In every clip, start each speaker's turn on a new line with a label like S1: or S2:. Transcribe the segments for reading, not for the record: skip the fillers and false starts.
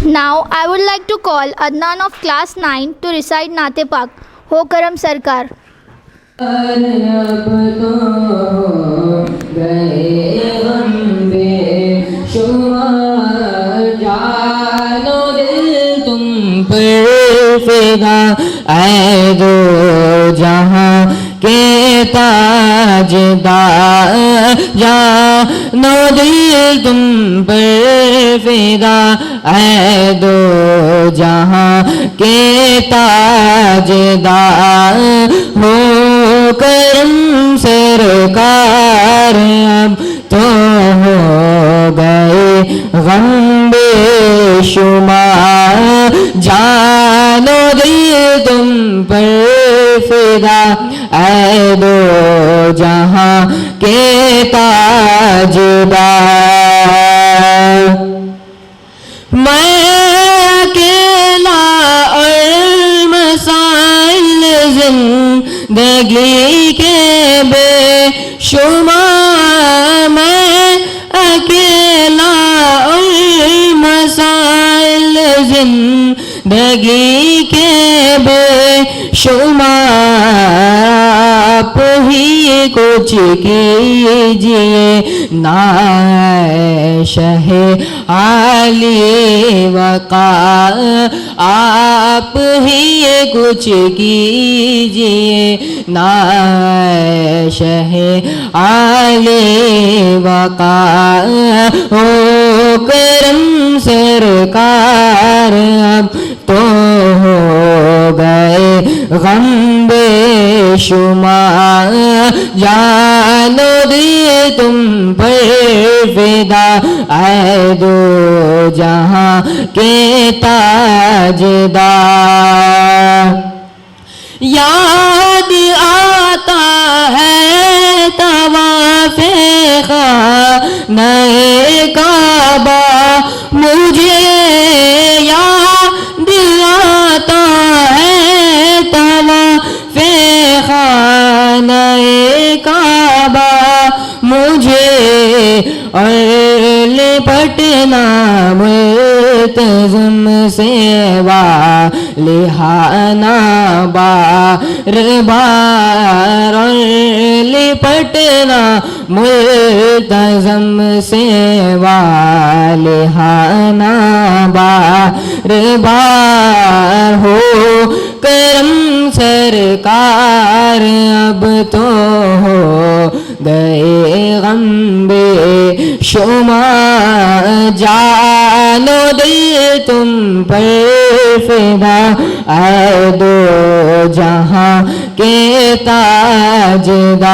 S1: Now I would like to call Adnan of class 9 to recite Naate Pak. Ho Karam Sarkar.
S2: ऐ दो जहां के ताजदार जानो दिल तुम पर फिदा ऐ दो जहां के ताजदार हो करम सरकार अब तो हो गए गम बेशुमार जानो दिल तुम पर फिदा ऐ दो जहां के ताजदार। मैं अकेला और मसाइल जिंदगी के बेशुमार मैं अकेला और मसाइल जिंदगी के बेशुमार आप ही कुछ कीजिए ना शहे आली वक़ार आप ही कुछ कीजिए ना शहे आली वक़ार हो करम सरकार अब तो हो गए गम बेशुमार जानो दिए तुम पर फिदा ऐ दो जहां के ताजदार। याद आता है तवाफ़े खाने काबा मुझे याद आता है तवाफ़े खाने काबा मुझे और लिपटना मुल्तज़म सेवा लिहाना बार बार और लिपटना मुल्तज़म सेवा लिहाना बार बार हो करम सरकार अब तो हो गए गम बेशुमार जानो दिल तुम पर फिदा ऐ दो जहां के ताजदार।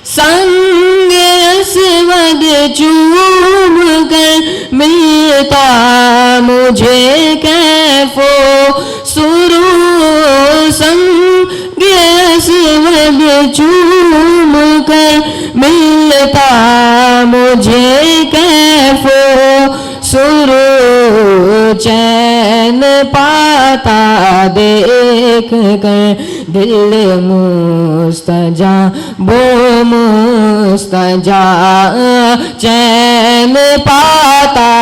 S2: संग अस्वद चूम कर मिलता मुझे कैफो सुरू संग अस्वद चूम कर मिलता मुझे कैफो सुरू चैन पाता देख कर दिल मुस्तजा बो मुस्तजा चैन पाता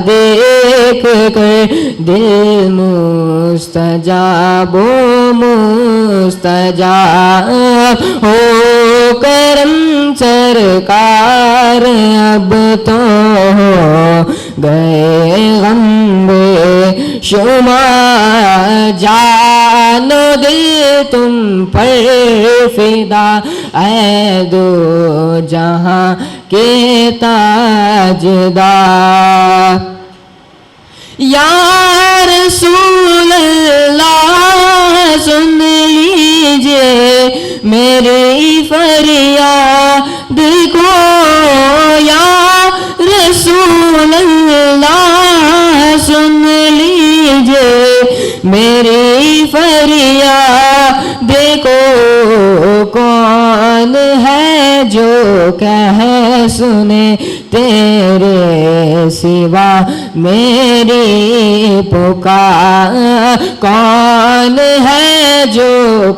S2: देख कर दिल मुस्तजा बो मुस्तजा हो करम सरकार अब तो हो गए गम बेशुमार जानो दिल तुम पर फिदा ऐ दो जहां के ताजदार। या रसूल अल्लाह सुन लीजिए मेरी फरियाद को या रसूल अल्लाह सुन लीजिए मेरी फरियाद को कौन है जो कह सुने तेरे सिवा मेरी पुकार कौन है जो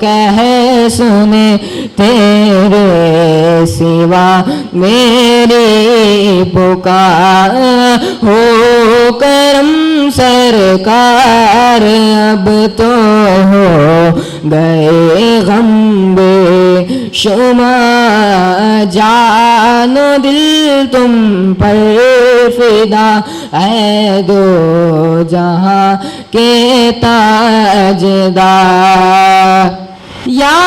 S2: कह सुने तेरे सिवा मेरी पुकार हो करम सरकार अब तो हो गए गम बेशुमार जानो दिल तुम पर फिदा है दो जहां के ताजदार या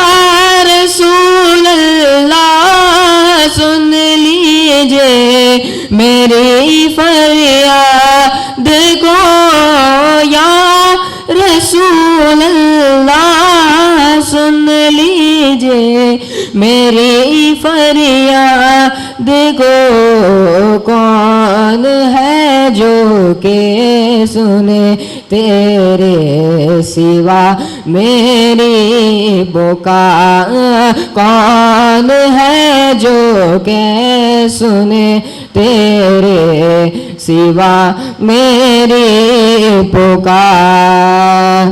S2: रसूल अल्लाह सुन लीजिए मेरी फरियाद को या रसूल अल्लाह सुन लीजिए मेरी फरियाद को कौन है जो के सुने तेरे सिवा मेरी पुकार कौन है जो के सुने तेरे सिवा मेरी पुकार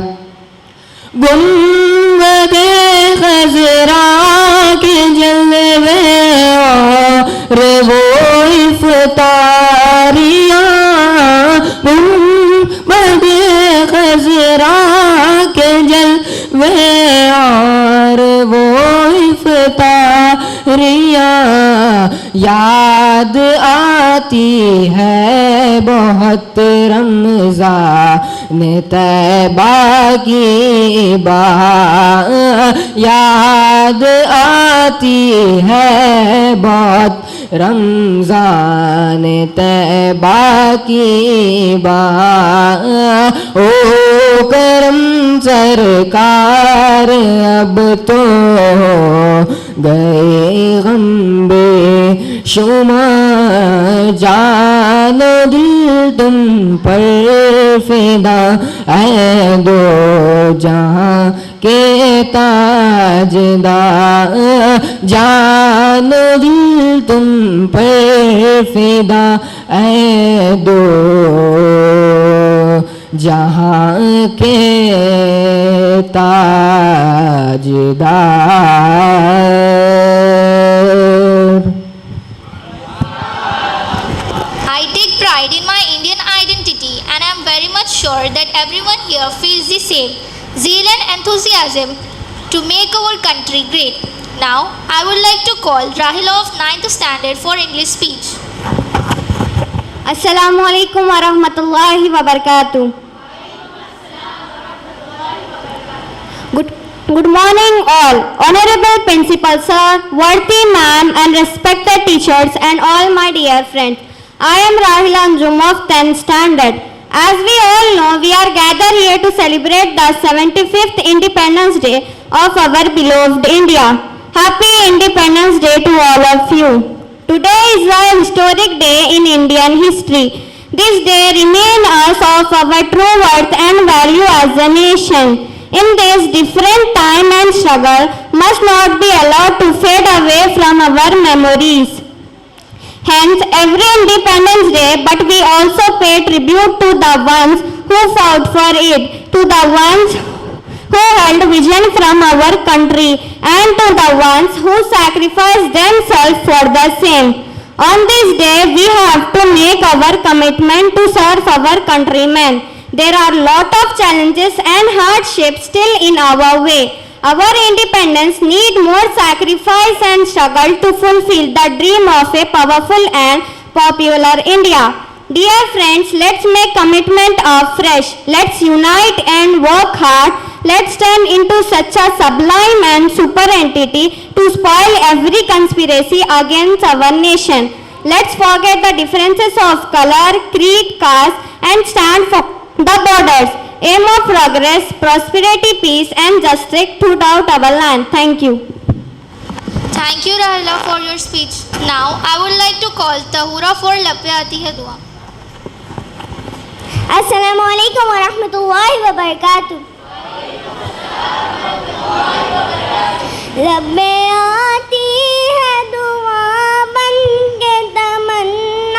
S2: गुंबदे खजरा के जलवे और वो इफ्तारियाँ गुंबदे खजरा के जलवे और वो इफ्तारियाँ याद आती है बहुत रमज़ान तैबा की बहार याद आती है बहुत रमज़ान तैबा की बहार ओ करम सरकार अब तो गए गम बेशुमार जानो दिल तुम पर फिदा है दो जहां के ताजदार जानो दिल तुम पर फिदा है दो जहां के ताजदार
S1: I take pride in my Indian identity and I am very much sure that everyone here feels the same zeal and enthusiasm to make our country great. Now, I would like to call Rahila of 9th standard for English speech.
S3: Assalamu alaikum wa rahmatullahi wa barakatuh. Good morning all. Honorable Principal Sir, worthy ma'am and respected teachers and all my dear friends. I am Rahila Anjum of 10th standard. As we all know, we are gathered here to celebrate the 75th Independence Day of our beloved India. Happy Independence Day to all of you. Today is a historic day in Indian history. This day reminds us of our true worth and value as a nation. In this different time and struggle must not be allowed to fade away from our memories. Hence, every Independence Day, but we also pay tribute to the ones who fought for it, to the ones who held vision from our country, and to the ones who sacrificed themselves for the same. On this day, we have to make our commitment to serve our countrymen. There are lot of challenges and hardships still in our way. Our independence need more sacrifice and struggle to fulfill the dream of a powerful and popular India. Dear friends, let's make commitment afresh. Let's unite and work hard. Let's turn into such a sublime and super entity to spoil every conspiracy against our nation. Let's forget the differences of color, creed, caste and stand for the borders. Aim of progress, prosperity, peace and justice throughout our land. Thank you.
S1: Thank you Rahila for your speech. Now, I would like to call Tahura for Labbe Aati Hai Dua.
S3: Assalamu alaikum wa rahmatullahi wa barakatuh. Labbe aati hai dua ban ke tamanna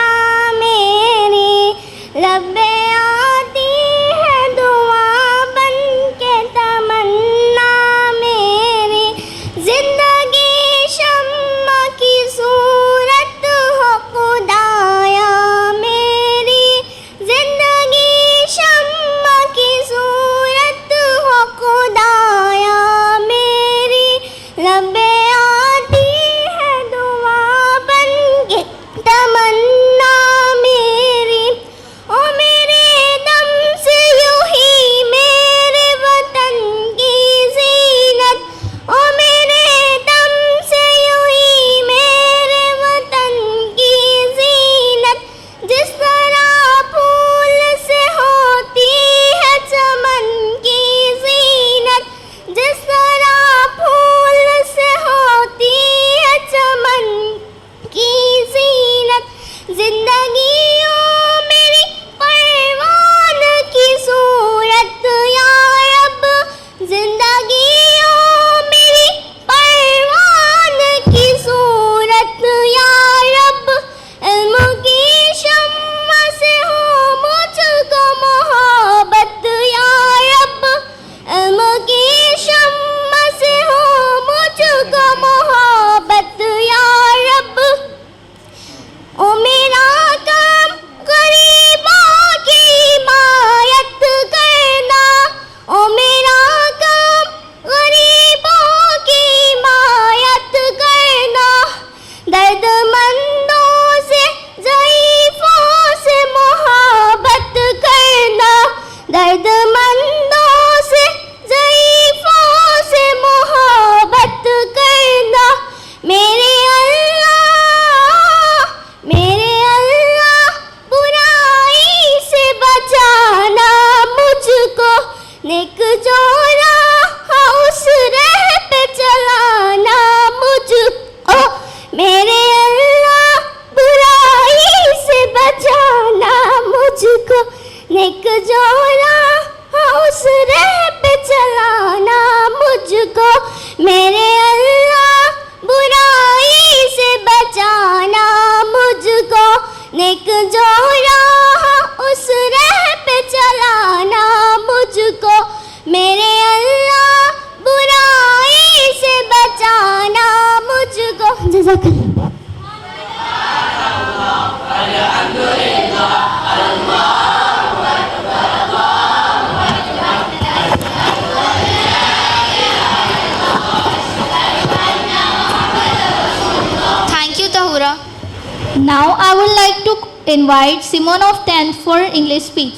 S1: Now I would like to invite Simon of 10th for English speech.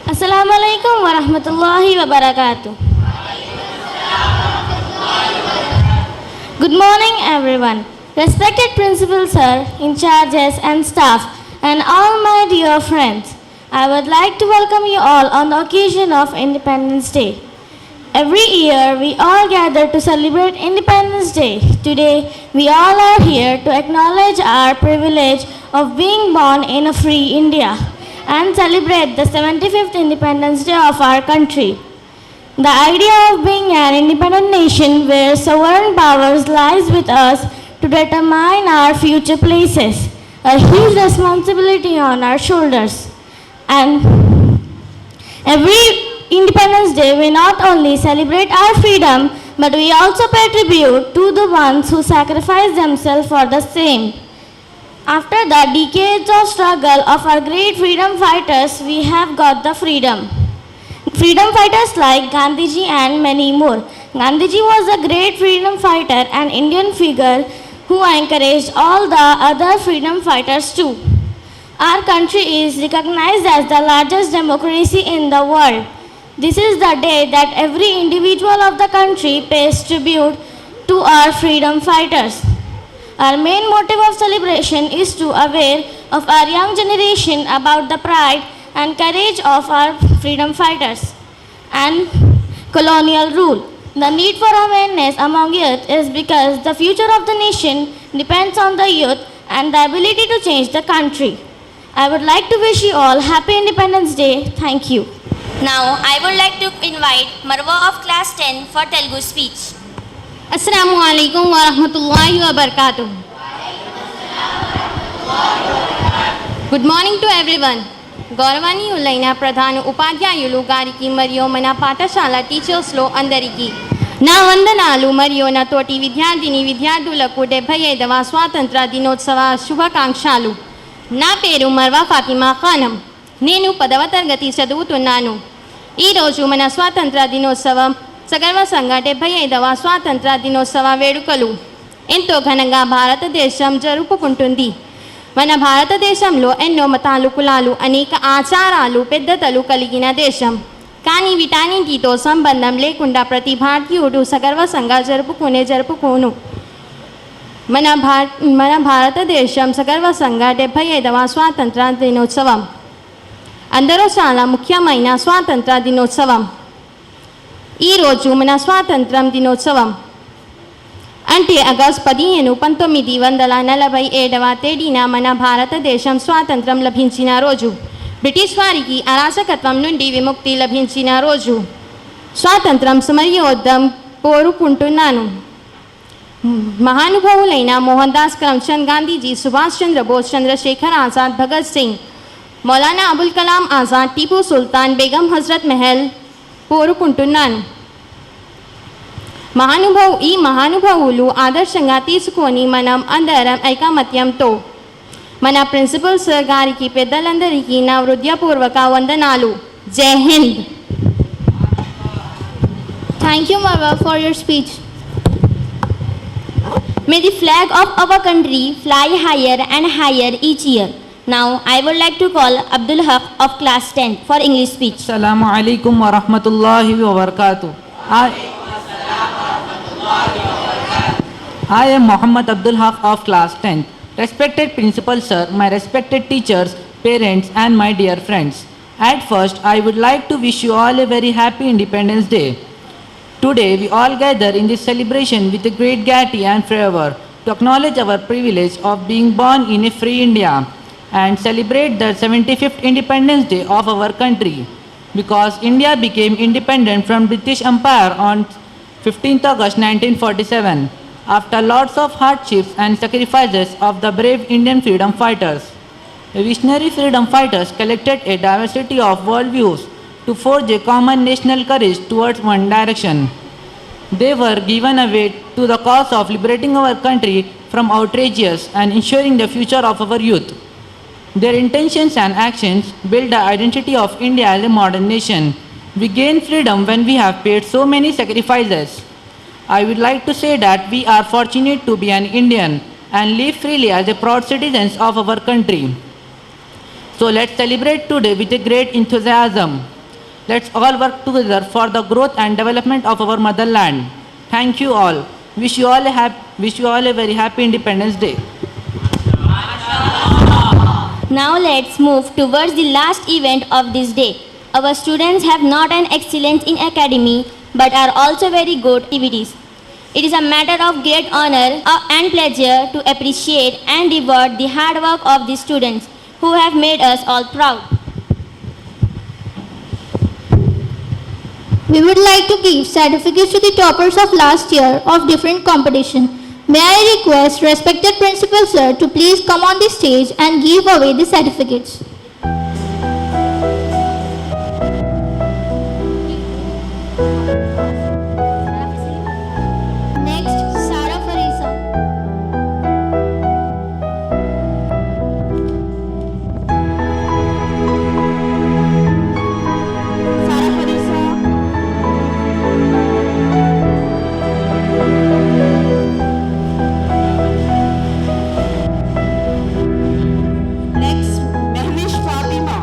S3: Assalamu alaikum wa rahmatullahi wa barakatuh. Good morning, everyone. Respected principal sir, in charges and staff, and all my dear friends, I would like to welcome you all on the occasion of Independence Day. Every year, we all gather to celebrate Independence Day. Today, we all are here to acknowledge our privilege of being born in a free India and celebrate the 75th Independence Day of our country. The idea of being an independent nation where sovereign powers lies with us to determine our future places, a huge responsibility on our shoulders. And every Independence Day, we not only celebrate our freedom, but we also pay tribute to the ones who sacrificed themselves for the same. After the decades of struggle of our great freedom fighters, we have got the freedom. Freedom fighters like Gandhiji and many more. Gandhiji was a great freedom fighter and Indian figure who encouraged all the other freedom fighters too. Our country is recognized as the largest democracy in the world. This is the day that every individual of the country pays tribute to our freedom fighters. Our main motive of celebration is to aware of our young generation about the pride and courage of our freedom fighters and colonial rule. The need for awareness among youth is because the future of the nation depends on the youth and the ability to change the country. I would like to wish you all Happy Independence Day. Thank you.
S4: Now, I would like to invite Marwa of class 10 for Telugu speech.
S3: Assalamu alaikum wa rahmatullahi wa barakatuh.
S5: Good morning to everyone. గౌరవనీయులైన ప్రధాన ఉపాధ్యాయులు గారికి మరియు మన పాఠశాల టీచర్స్లో అందరికీ నా వందనాలు మరియు నా తోటి విద్యార్థులకు 75వ స్వాతంత్ర దినోత్సవ శుభాకాంక్షలు. నా పేరు మర్వా ఫాతిమా ఖానం. నేను 10వ తరగతి చదువుతున్నాను. ఈరోజు మన స్వాతంత్ర దినోత్సవం సగర్వంగా 75వ స్వాతంత్ర దినోత్సవ వేడుకలు ఎంతో ఘనంగా భారతదేశం జరుపుకుంటుంది. మన భారతదేశంలో ఎన్నో మతాలు, కులాలు, అనేక ఆచారాలు, పెద్దతలు కలిగిన దేశం. కానీ వీటన్నింటితో సంబంధం లేకుండా ప్రతి భారతీయుడు సగర్వంగా జరుపుకోను మన భారతదేశం సగర్వంగా 75వ స్వాతంత్ర దినోత్సవం అందరూ చాలా ముఖ్యమైన స్వాతంత్ర దినోత్సవం. ఈరోజు మన స్వాతంత్రం దినోత్సవం అంటే ఆగస్టు 15, 1947వ తేదీన మన భారతదేశం స్వాతంత్రం లభించిన రోజు. బ్రిటిష్ వారికి అరాచకత్వం నుండి విముక్తి లభించిన రోజు. స్వాతంత్రం సమరయోధం కోరుకుంటున్నాను. మహానుభావులైన మోహన్ దాస్ కరమ్చంద్ గాంధీజీ, సుభాష్ చంద్రబోస్, చంద్రశేఖర్ ఆజాద్, భగత్ సింగ్, మౌలానా అబుల్ కలాం ఆజాద్, టీపు సుల్తాన్, బేగం హజరత్ మహల్ కోరుకుంటున్నాను. ఈ మహానుభావులు ఆదర్శంగా తీసుకొని మనం అందరం ఐకమత్యంతో మన ప్రిన్సిపల్ సార్ గారికి, పెద్దలందరికీ నా హృదయపూర్వక వందనాలు. జై Hind.
S1: Thank you, Marwa, for your speech.
S3: May the flag of our country fly higher and higher each year. Now, I would like to call Abdul Haq of class 10 for English speech.
S6: Assalamu alaikum wa rahmatullahi wa barakatuh. I am Muhammad Abdul Haq of class 10. Respected principal sir, my respected teachers, parents and my dear friends. At first, I would like to wish you all a very happy Independence Day. Today, we all gather in this celebration with a great gaiety and fervor to acknowledge our privilege of being born in a free India and celebrate the 75th Independence Day of our country. Because India became independent from British Empire on 15th August 1947 after lots of hardships and sacrifices of the brave Indian freedom fighters. The visionary freedom fighters collected a diversity of worldviews to forge a common national courage towards one direction. They were given away to the cause of liberating our country from outrages and ensuring the future of our youth. Their intentions and actions build the identity of India as a modern nation. We gain freedom when we have paid so many sacrifices. I would like to say that we are fortunate to be an Indian and live freely as a proud citizens of our country. So let's celebrate today with a great enthusiasm. Let's all work together for the growth and development of our motherland. Thank you all. Wish you all a very happy Independence Day.
S4: Now let's move towards the last event of this day. Our students have not an excellence in academy but are also very good activities. It is a matter of great honor and pleasure to appreciate and reward the hard work of the students who have made us all proud.
S1: We would like to give certificates to the toppers of last year of different competition. May I request respected Principal Sir to please come on the stage and give away the certificates. Next, Sarah Farisa.
S3: Sarah Farisa. Next, Mehwish Fatima.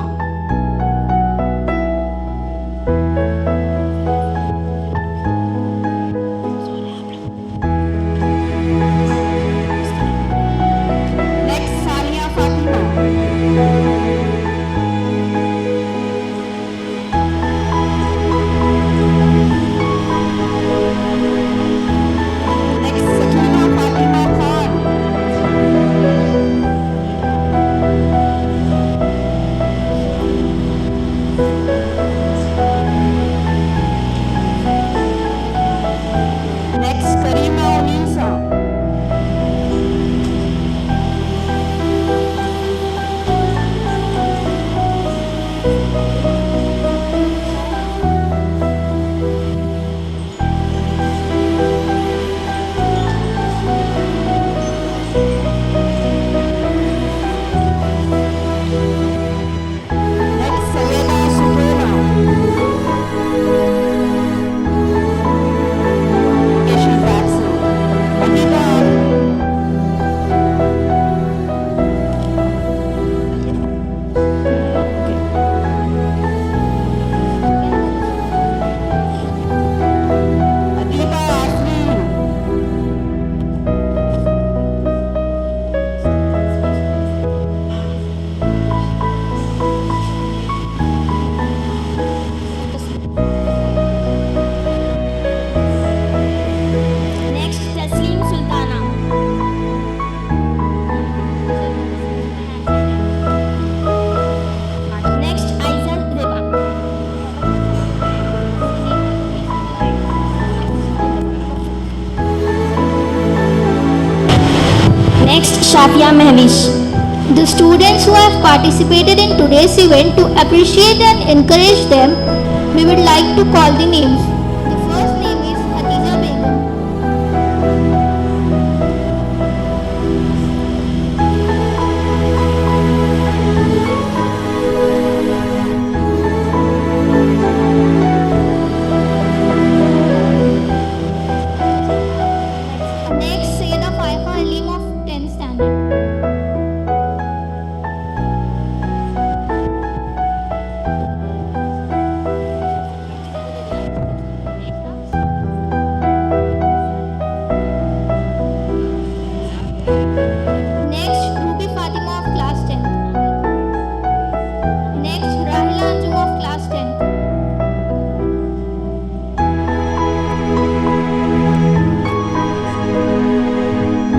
S3: Next, Sania Fatima. Next, Sakina Fatima Khan. Next, Karima Unisa. Next, Selena Sukela. Asian Watson. Anita. Adiba Afreen.
S4: Next, Taslim Sultana. Next, Aizan Reba. Next, Shafia Mehwish.
S1: The students who have participated in today's event, to appreciate and encourage them, we would like to call the names. The first name is Hatija Begum. Next, Sayyida Faifa Halim of 10th standard. Next, Ruby Fatima of class 10th. Next, Rahila Anjum of class 10th.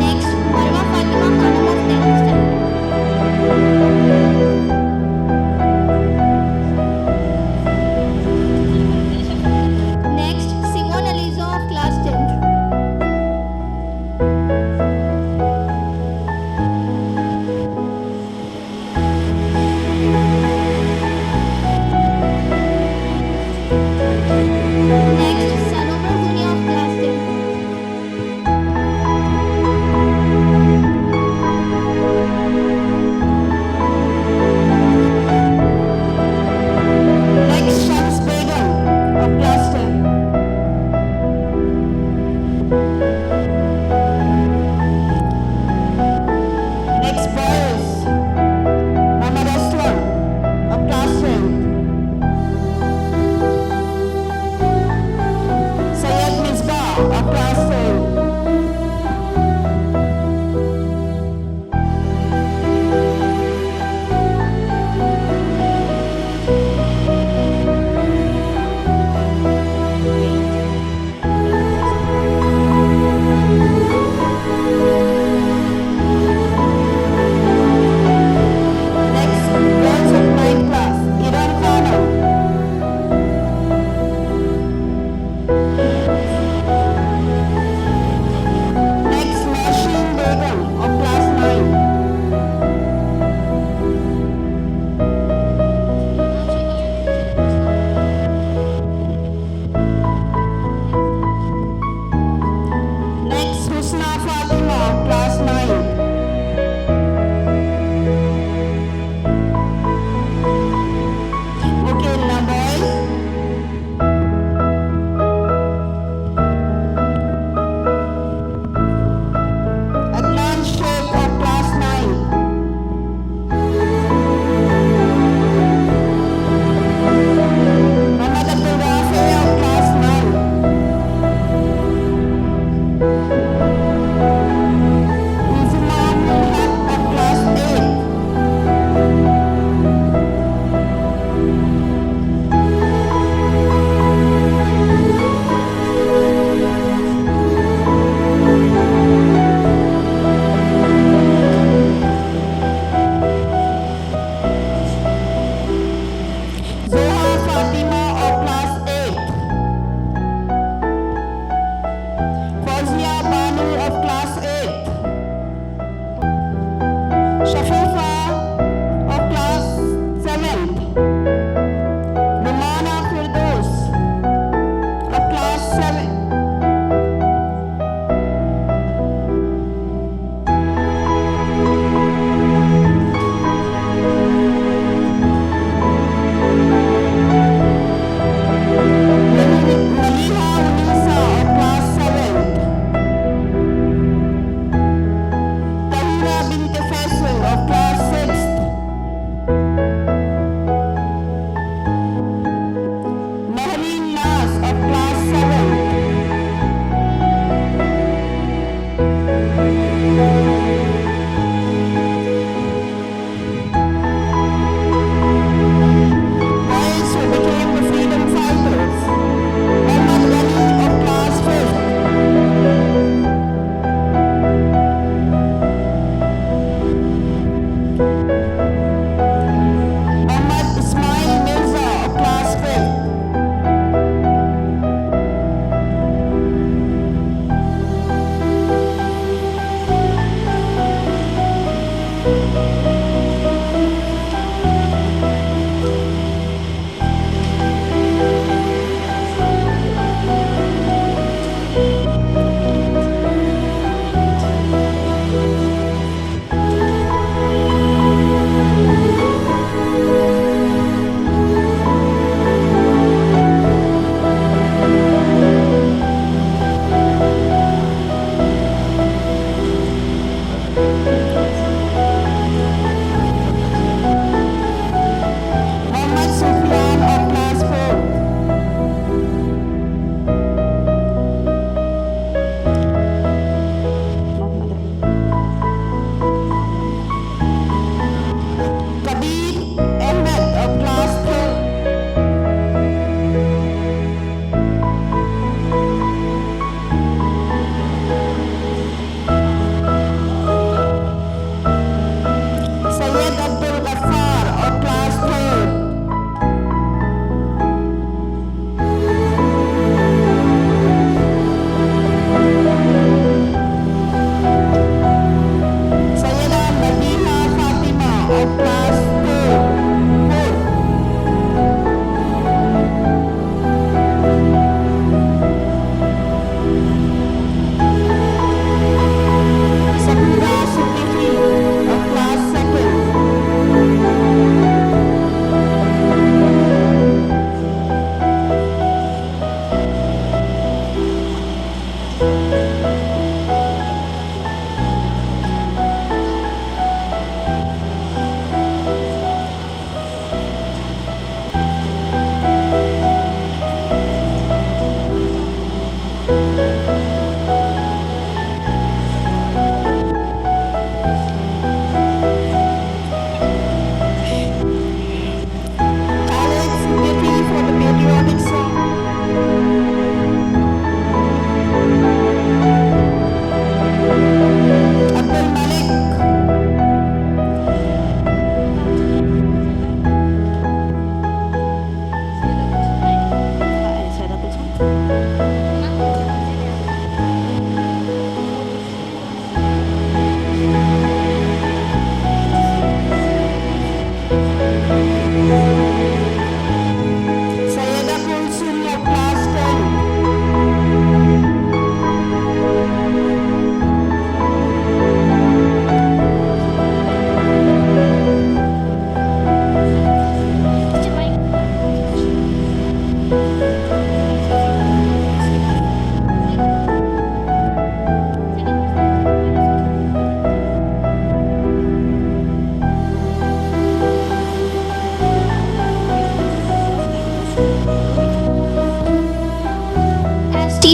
S1: Next, Marwa Fatima Khanum of 10th standard. Next, Simone Alizo of class 10th. Next, Sanobar Dunia of class 10th.
S3: Next, Shams Begum of class 10.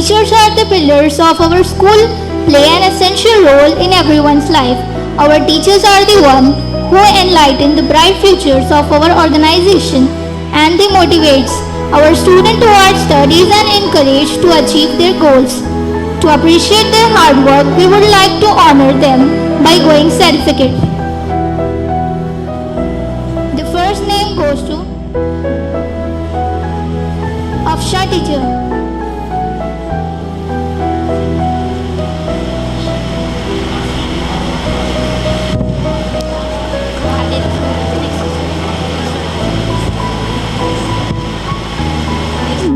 S1: Teachers are the pillars of our school, play an essential role in everyone's life. Our teachers are the one who enlighten the bright futures of our organization and they motivates our students towards studies and encourage to achieve their goals. To appreciate their hard work, we would like to honor them by going certificate. The first name goes to Afsha teacher.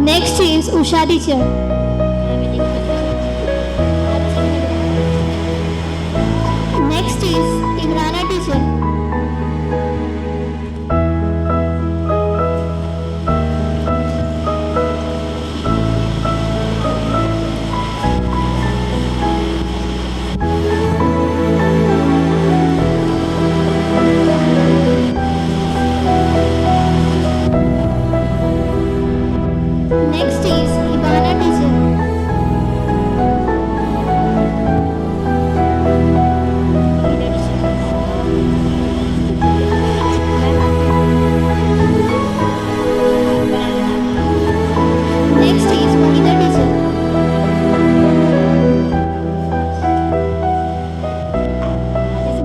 S1: Next is Usha teacher. Next is Imrana teacher. Next is Ivana teacher. Next is Mohita teacher.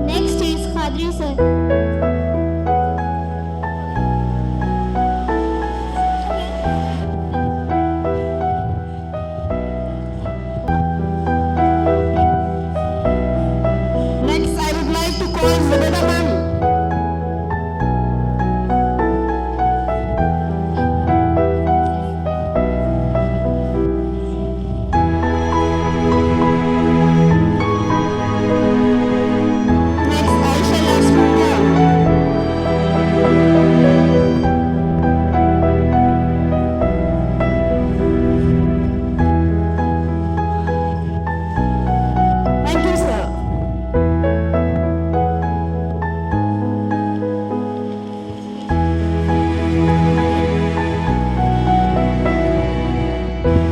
S1: Next is Khadri sir.
S2: Next, I would like to call Zubeda ma'am. Next, Aisha Lasmia. Thank you, sir.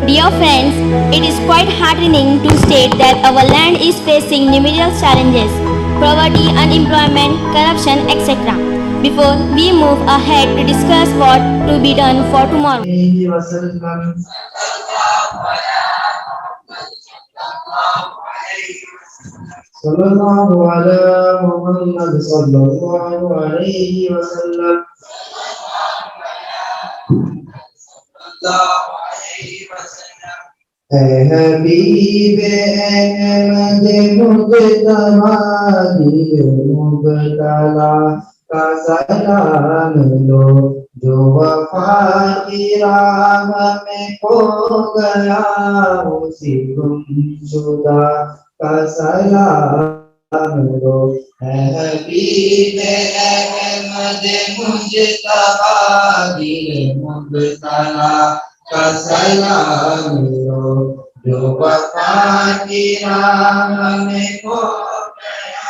S4: Dear friends, it is quite heartening to state that our land is facing numerous challenges: poverty, unemployment, corruption, etc. Before we move ahead to discuss what to be done for tomorrow,
S7: सल्लल्लाहु अला मुहम्मद सल्लल्लाहु अलैहि वसल्लम ऐ हबीबे अहमद मुज्तबा दिल मुबतला का सलाम लो जो वफा की राह में खो गया उसी गुमशुदा का सलाम लो ऐ हबीबे अहमद मुज्तबा दिल मुबतला का सलाम लो जो वफा की राह में खो गया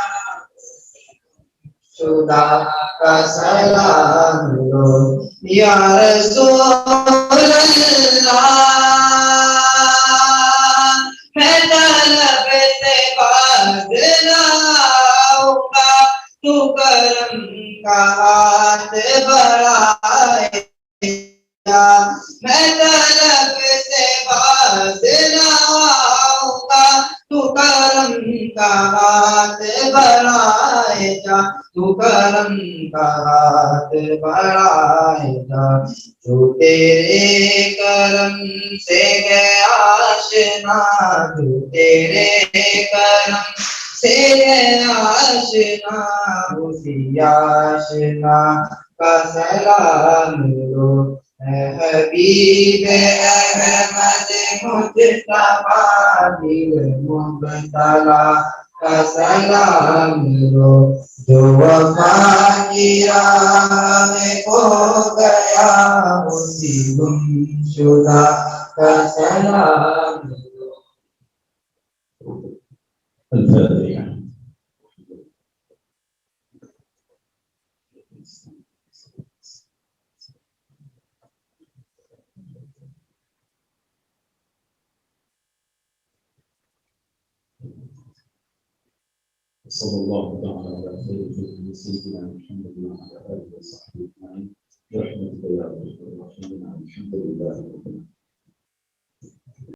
S7: खुदा का सलाम लो या रसूल अल्लाह मैं तलब से बदलाऊंगा तू करम का हाथ बढ़ाए मैं तलब से बदलाऊंगा तू करम का हाथ बढ़ाएगा तू करम का हाथ बढ़ाएगा जो तेरे करम से है आशना जो तेरे करम से है आशना उसी आशना का सलाम लो हबीब अहमद मुज्तबा दिल मुबतला का सलाम लो जो वफा की राह में खो गया उसी गुमशुदा का सलाम लो।
S8: صلى الله تعالى على خير خلقه سيدنا محمد وعلى اله وصحبه اجمعين برحمتك يا ارحم الراحمين الحمد لله.